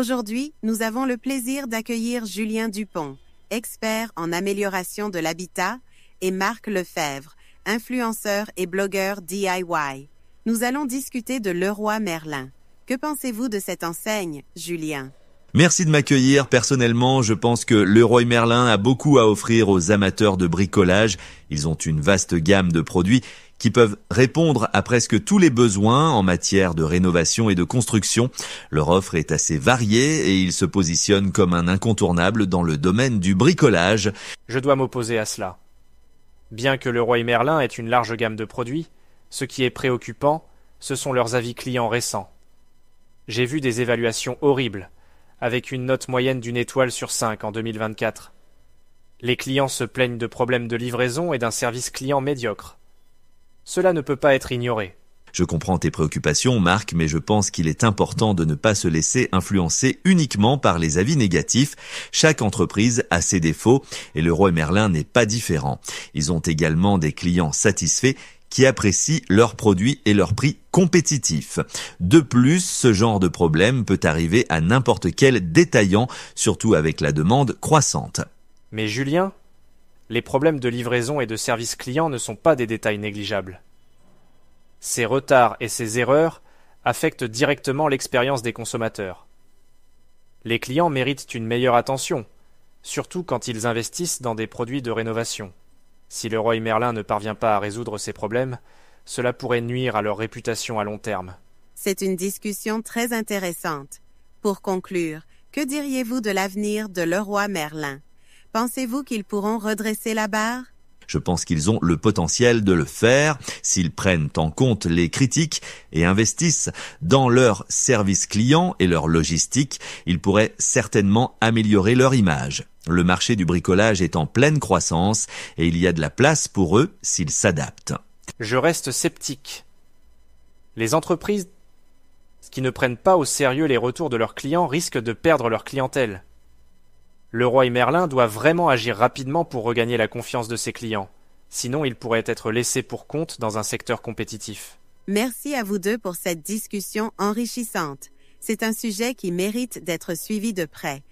Aujourd'hui, nous avons le plaisir d'accueillir Julien Dupont, expert en amélioration de l'habitat, et Marc Lefebvre, influenceur et blogueur DIY. Nous allons discuter de Leroy Merlin. Que pensez-vous de cette enseigne, Julien? Merci de m'accueillir. Personnellement, je pense que Leroy Merlin a beaucoup à offrir aux amateurs de bricolage. Ils ont une vaste gamme de produits qui peuvent répondre à presque tous les besoins en matière de rénovation et de construction. Leur offre est assez variée et ils se positionnent comme un incontournable dans le domaine du bricolage. Je dois m'opposer à cela. Bien que Leroy Merlin ait une large gamme de produits, ce qui est préoccupant, ce sont leurs avis clients récents. J'ai vu des évaluations horribles, avec une note moyenne d'1 étoile sur 5 en 2024. Les clients se plaignent de problèmes de livraison et d'un service client médiocre. Cela ne peut pas être ignoré. Je comprends tes préoccupations, Marc, mais je pense qu'il est important de ne pas se laisser influencer uniquement par les avis négatifs. Chaque entreprise a ses défauts et Leroy Merlin n'est pas différent. Ils ont également des clients satisfaits qui apprécient leurs produits et leurs prix compétitifs. De plus, ce genre de problème peut arriver à n'importe quel détaillant, surtout avec la demande croissante. Mais Julien, les problèmes de livraison et de service client ne sont pas des détails négligeables. Ces retards et ces erreurs affectent directement l'expérience des consommateurs. Les clients méritent une meilleure attention, surtout quand ils investissent dans des produits de rénovation. Si Leroy Merlin ne parvient pas à résoudre ces problèmes, cela pourrait nuire à leur réputation à long terme. C'est une discussion très intéressante. Pour conclure, que diriez-vous de l'avenir de Leroy Merlin? Pensez-vous qu'ils pourront redresser la barre? Je pense qu'ils ont le potentiel de le faire s'ils prennent en compte les critiques et investissent dans leur service client et leur logistique. Ils pourraient certainement améliorer leur image. Le marché du bricolage est en pleine croissance et il y a de la place pour eux s'ils s'adaptent. Je reste sceptique. Les entreprises qui ne prennent pas au sérieux les retours de leurs clients risquent de perdre leur clientèle. Leroy Merlin doit vraiment agir rapidement pour regagner la confiance de ses clients. Sinon, il pourrait être laissé pour compte dans un secteur compétitif. Merci à vous deux pour cette discussion enrichissante. C'est un sujet qui mérite d'être suivi de près.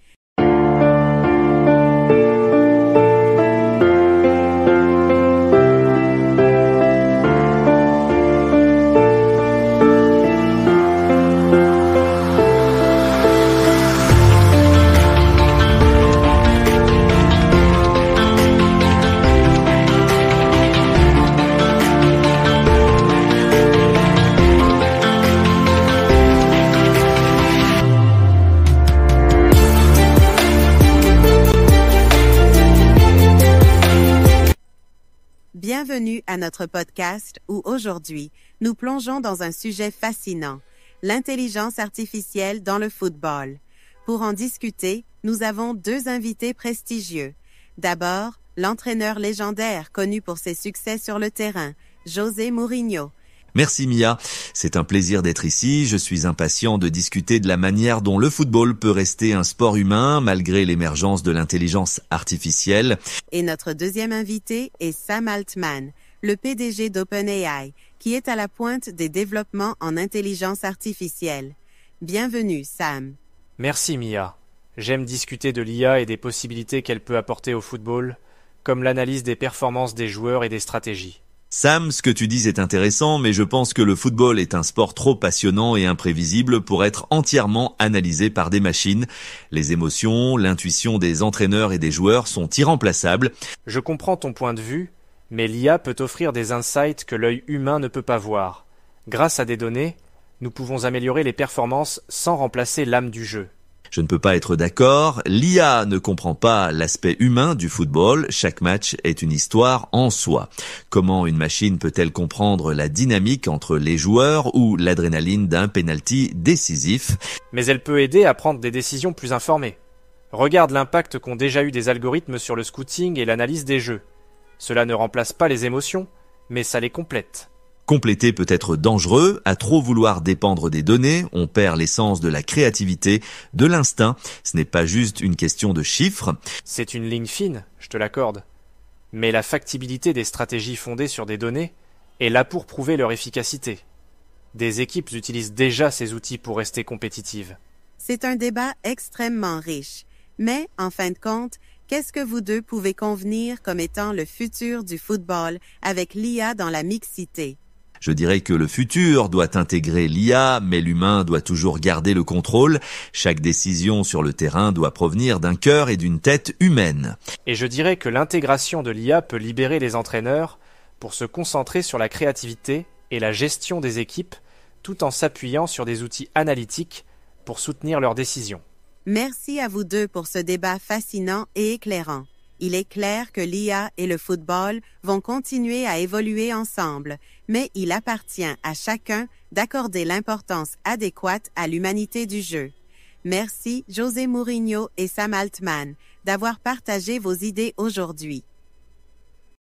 Bienvenue à notre podcast où aujourd'hui, nous plongeons dans un sujet fascinant, l'intelligence artificielle dans le football. Pour en discuter, nous avons deux invités prestigieux. D'abord, l'entraîneur légendaire connu pour ses succès sur le terrain, José Mourinho. Merci Mia, c'est un plaisir d'être ici. Je suis impatient de discuter de la manière dont le football peut rester un sport humain malgré l'émergence de l'intelligence artificielle. Et notre deuxième invité est Sam Altman, le PDG d'OpenAI, qui est à la pointe des développements en intelligence artificielle. Bienvenue Sam. Merci Mia. J'aime discuter de l'IA et des possibilités qu'elle peut apporter au football, comme l'analyse des performances des joueurs et des stratégies. Sam, ce que tu dis est intéressant, mais je pense que le football est un sport trop passionnant et imprévisible pour être entièrement analysé par des machines. Les émotions, l'intuition des entraîneurs et des joueurs sont irremplaçables. Je comprends ton point de vue, mais l'IA peut offrir des insights que l'œil humain ne peut pas voir. Grâce à des données, nous pouvons améliorer les performances sans remplacer l'âme du jeu. Je ne peux pas être d'accord. L'IA ne comprend pas l'aspect humain du football. Chaque match est une histoire en soi. Comment une machine peut-elle comprendre la dynamique entre les joueurs ou l'adrénaline d'un penalty décisif? Mais elle peut aider à prendre des décisions plus informées. Regarde l'impact qu'ont déjà eu des algorithmes sur le scouting et l'analyse des jeux. Cela ne remplace pas les émotions, mais ça les complète. Compléter peut être dangereux, à trop vouloir dépendre des données, on perd l'essence de la créativité, de l'instinct. Ce n'est pas juste une question de chiffres. C'est une ligne fine, je te l'accorde. Mais la factibilité des stratégies fondées sur des données est là pour prouver leur efficacité. Des équipes utilisent déjà ces outils pour rester compétitives. C'est un débat extrêmement riche. Mais, en fin de compte, qu'est-ce que vous deux pouvez convenir comme étant le futur du football avec l'IA dans la mixité? Je dirais que le futur doit intégrer l'IA, mais l'humain doit toujours garder le contrôle. Chaque décision sur le terrain doit provenir d'un cœur et d'une tête humaine. Et je dirais que l'intégration de l'IA peut libérer les entraîneurs pour se concentrer sur la créativité et la gestion des équipes, tout en s'appuyant sur des outils analytiques pour soutenir leurs décisions. Merci à vous deux pour ce débat fascinant et éclairant. Il est clair que l'IA et le football vont continuer à évoluer ensemble, mais il appartient à chacun d'accorder l'importance adéquate à l'humanité du jeu. Merci José Mourinho et Sam Altman d'avoir partagé vos idées aujourd'hui.